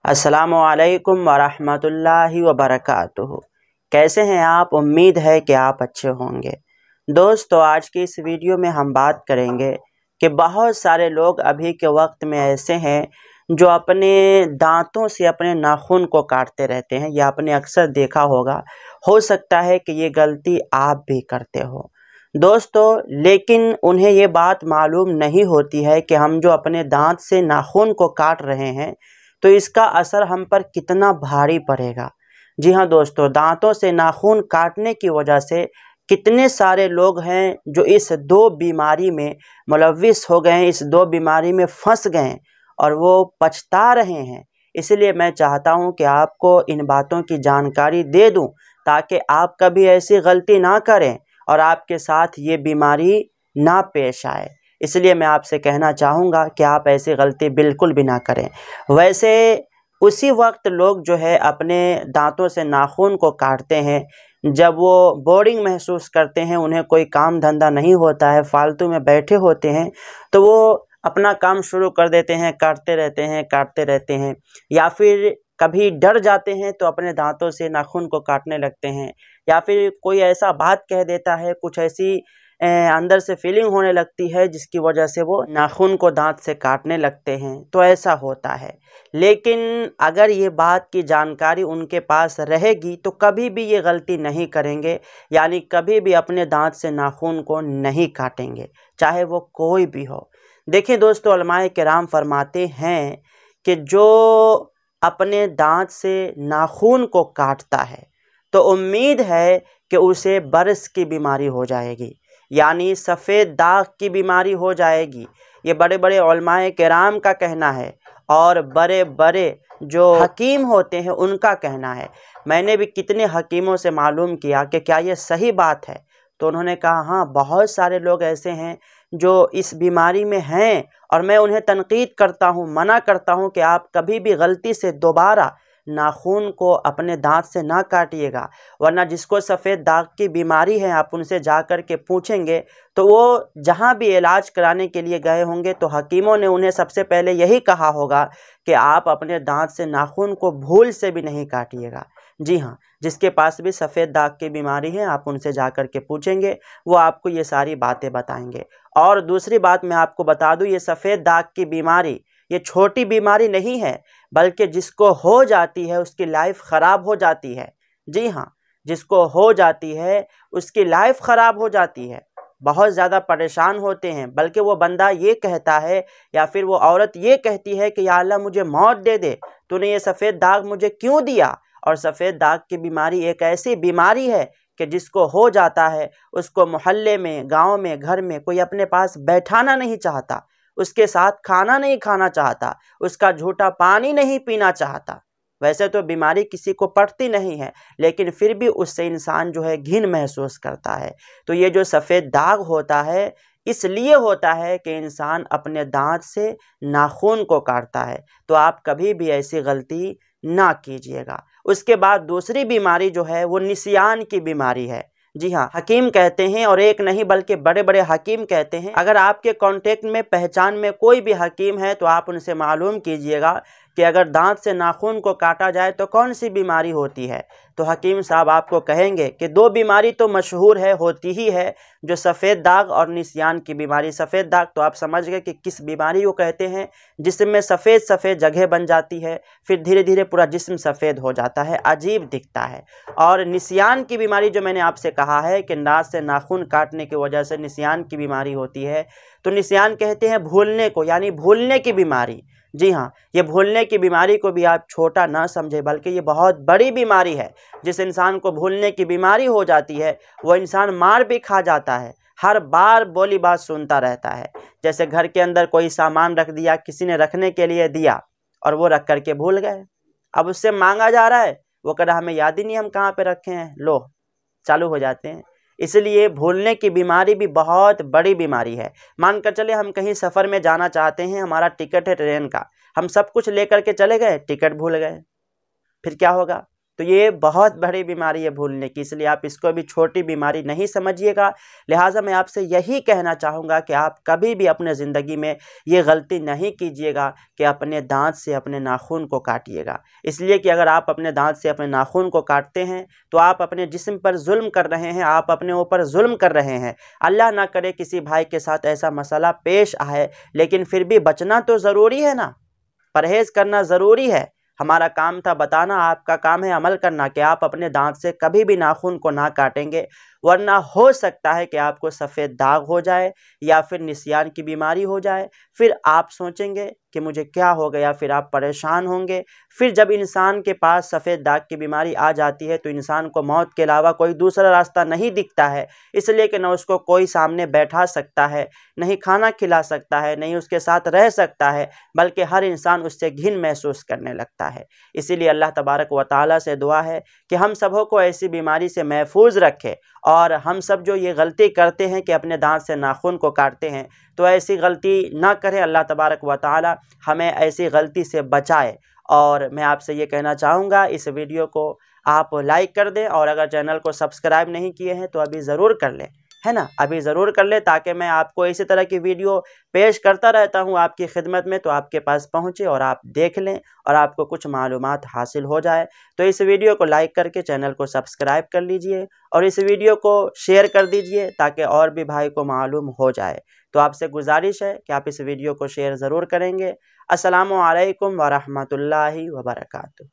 अस्सलामुअलैकुम वरहमतुल्लाहि वबरकातुहू। कैसे हैं आप? उम्मीद है कि आप अच्छे होंगे। दोस्तों, आज की इस वीडियो में हम बात करेंगे कि बहुत सारे लोग अभी के वक्त में ऐसे हैं जो अपने दांतों से अपने नाखून को काटते रहते हैं। यह आपने अक्सर देखा होगा। हो सकता है कि ये गलती आप भी करते हो दोस्तों, लेकिन उन्हें ये बात मालूम नहीं होती है कि हम जो अपने दांत से नाखून को काट रहे हैं तो इसका असर हम पर कितना भारी पड़ेगा। जी हाँ दोस्तों, दांतों से नाखून काटने की वजह से कितने सारे लोग हैं जो इस दो बीमारी में मुलव्विस हो गए हैं, इस दो बीमारी में फंस गए और वो पछता रहे हैं। इसलिए मैं चाहता हूँ कि आपको इन बातों की जानकारी दे दूँ ताकि आप कभी ऐसी गलती ना करें और आपके साथ ये बीमारी ना पेश आए। इसलिए मैं आपसे कहना चाहूँगा कि आप ऐसी गलती बिल्कुल भी ना करें। वैसे उसी वक्त लोग जो है अपने दांतों से नाखून को काटते हैं जब वो बोरिंग महसूस करते हैं, उन्हें कोई काम धंधा नहीं होता है, फालतू में बैठे होते हैं, तो वो अपना काम शुरू कर देते हैं, काटते रहते हैं। या फिर कभी डर जाते हैं तो अपने दांतों से नाखून को काटने लगते हैं। या फिर कोई ऐसा बात कह देता है, कुछ ऐसी अंदर से फीलिंग होने लगती है जिसकी वजह से वो नाखून को दांत से काटने लगते हैं, तो ऐसा होता है। लेकिन अगर ये बात की जानकारी उनके पास रहेगी तो कभी भी ये गलती नहीं करेंगे, यानी कभी भी अपने दांत से नाखून को नहीं काटेंगे, चाहे वो कोई भी हो। देखिए दोस्तों, उलमाए किराम फरमाते हैं कि जो अपने दांत से नाखून को काटता है तो उम्मीद है कि उसे बरस की बीमारी हो जाएगी, यानी सफ़ेद दाग की बीमारी हो जाएगी। ये बड़े बड़े उलमाए किराम का कहना है और बड़े बड़े जो हकीम होते हैं उनका कहना है। मैंने भी कितने हकीमों से मालूम किया कि क्या ये सही बात है, तो उन्होंने कहा हाँ, बहुत सारे लोग ऐसे हैं जो इस बीमारी में हैं और मैं उन्हें तनकीद करता हूँ, मना करता हूँ कि आप कभी भी गलती से दोबारा नाखून को अपने दांत से ना काटिएगा, वरना जिसको सफ़ेद दाग की बीमारी है आप उनसे जा कर के पूछेंगे तो वो जहाँ भी इलाज कराने के लिए गए होंगे तो हकीमों ने उन्हें सबसे पहले यही कहा होगा कि आप अपने दांत से नाखून को भूल से भी नहीं काटिएगा। जी हाँ, जिसके पास भी सफ़ेद दाग की बीमारी है आप उनसे जा कर के पूछेंगे, वो आपको ये सारी बातें बताएंगे। और दूसरी बात मैं आपको बता दूँ, ये सफ़ेद दाग की बीमारी ये छोटी बीमारी नहीं है, बल्कि जिसको हो जाती है उसकी लाइफ ख़राब हो जाती है। जी हाँ, जिसको हो जाती है उसकी लाइफ ख़राब हो जाती है, बहुत ज़्यादा परेशान होते हैं। बल्कि वो बंदा ये कहता है या फिर वो औरत ये कहती है कि या अल्लाह मुझे मौत दे दे, तूने ये सफ़ेद दाग मुझे क्यों दिया। और सफ़ेद दाग की बीमारी एक ऐसी बीमारी है कि जिसको हो जाता है उसको मोहल्ले में, गाँव में, घर में कोई अपने पास बैठाना नहीं चाहता, उसके साथ खाना नहीं खाना चाहता, उसका झूठा पानी नहीं पीना चाहता। वैसे तो बीमारी किसी को पड़ती नहीं है, लेकिन फिर भी उससे इंसान जो है घिन महसूस करता है। तो ये जो सफ़ेद दाग होता है इसलिए होता है कि इंसान अपने दांत से नाखून को काटता है। तो आप कभी भी ऐसी गलती ना कीजिएगा। उसके बाद दूसरी बीमारी जो है वो निसियान की बीमारी है। जी हाँ, हकीम कहते हैं, और एक नहीं बल्कि बड़े बड़े हकीम कहते हैं, अगर आपके कांटेक्ट में, पहचान में कोई भी हकीम है तो आप उनसे मालूम कीजिएगा कि अगर दांत से नाखून को काटा जाए तो कौन सी बीमारी होती है। तो हकीम साहब आपको कहेंगे कि दो बीमारी तो मशहूर है, होती ही है, जो सफ़ेद दाग और निसियान की बीमारी। सफ़ेद दाग तो आप समझ गए कि किस बीमारी को कहते हैं, जिसमें सफ़ेद सफ़ेद जगह बन जाती है, फिर धीरे धीरे पूरा जिस्म सफ़ेद हो जाता है, अजीब दिखता है। और निसियान की बीमारी जो मैंने आपसे कहा है कि दांत से नाखून काटने की वजह से निसियान की बीमारी होती है, तो निसियान कहते हैं भूलने को, यानी भूलने की बीमारी। जी हाँ, ये भूलने की बीमारी को भी आप छोटा ना समझे, बल्कि ये बहुत बड़ी बीमारी है। जिस इंसान को भूलने की बीमारी हो जाती है वो इंसान मार भी खा जाता है, हर बार बोली बात सुनता रहता है। जैसे घर के अंदर कोई सामान रख दिया, किसी ने रखने के लिए दिया और वो रख करके भूल गए, अब उससे मांगा जा रहा है, वो कह रहा हमें याद ही नहीं हम कहाँ पे रखे हैं, लो चालू हो जाते हैं। इसलिए भूलने की बीमारी भी बहुत बड़ी बीमारी है। मान कर चले हम कहीं सफ़र में जाना चाहते हैं, हमारा टिकट है ट्रेन का, हम सब कुछ लेकर के चले गए, टिकट भूल गए, फिर क्या होगा। तो ये बहुत बड़ी बीमारी है भूलने की, इसलिए आप इसको भी छोटी बीमारी नहीं समझिएगा। लिहाजा मैं आपसे यही कहना चाहूँगा कि आप कभी भी अपने ज़िंदगी में ये गलती नहीं कीजिएगा कि अपने दांत से अपने नाखून को काटिएगा। इसलिए कि अगर आप अपने दांत से अपने नाखून को काटते हैं तो आप अपने जिस्म पर जुल्म कर रहे हैं, आप अपने ऊपर जुल्म कर रहे हैं। अल्लाह ना करे किसी भाई के साथ ऐसा मसला पेश आए, लेकिन फिर भी बचना तो ज़रूरी है ना, परहेज़ करना ज़रूरी है। हमारा काम था बताना, आपका काम है अमल करना कि आप अपने दांत से कभी भी नाखून को ना काटेंगे, वरना हो सकता है कि आपको सफ़ेद दाग हो जाए या फिर निसियान की बीमारी हो जाए। फिर आप सोचेंगे कि मुझे क्या हो गया, फिर आप परेशान होंगे। फिर जब इंसान के पास सफ़ेद दाग की बीमारी आ जाती है तो इंसान को मौत के अलावा कोई दूसरा रास्ता नहीं दिखता है, इसलिए कि न उसको कोई सामने बैठा सकता है, नहीं खाना खिला सकता है, नहीं उसके साथ रह सकता है, बल्कि हर इंसान उससे घिन महसूस करने लगता है। इसीलिए अल्लाह तबारक व तआला से दुआ है कि हम सबों को ऐसी बीमारी से महफूज रखे, और हम सब जो ये गलती करते हैं कि अपने दांत से नाखून को काटते हैं, तो ऐसी गलती ना करें। अल्लाह तबारक व तआला हमें ऐसी गलती से बचाए। और मैं आपसे ये कहना चाहूँगा, इस वीडियो को आप लाइक कर दें, और अगर चैनल को सब्सक्राइब नहीं किए हैं तो अभी ज़रूर कर लें, है ना, अभी ज़रूर कर लें, ताकि मैं आपको इसी तरह की वीडियो पेश करता रहता हूँ आपकी खिदमत में, तो आपके पास पहुँचे और आप देख लें और आपको कुछ मालूमात हासिल हो जाए। तो इस वीडियो को लाइक करके चैनल को सब्सक्राइब कर लीजिए और इस वीडियो को शेयर कर दीजिए ताकि और भी भाई को मालूम हो जाए। तो आपसे गुजारिश है कि आप इस वीडियो को शेयर ज़रूर करेंगे। अस्सलामु अलैकुम व रहमतुल्लाहि व बरकातुहू।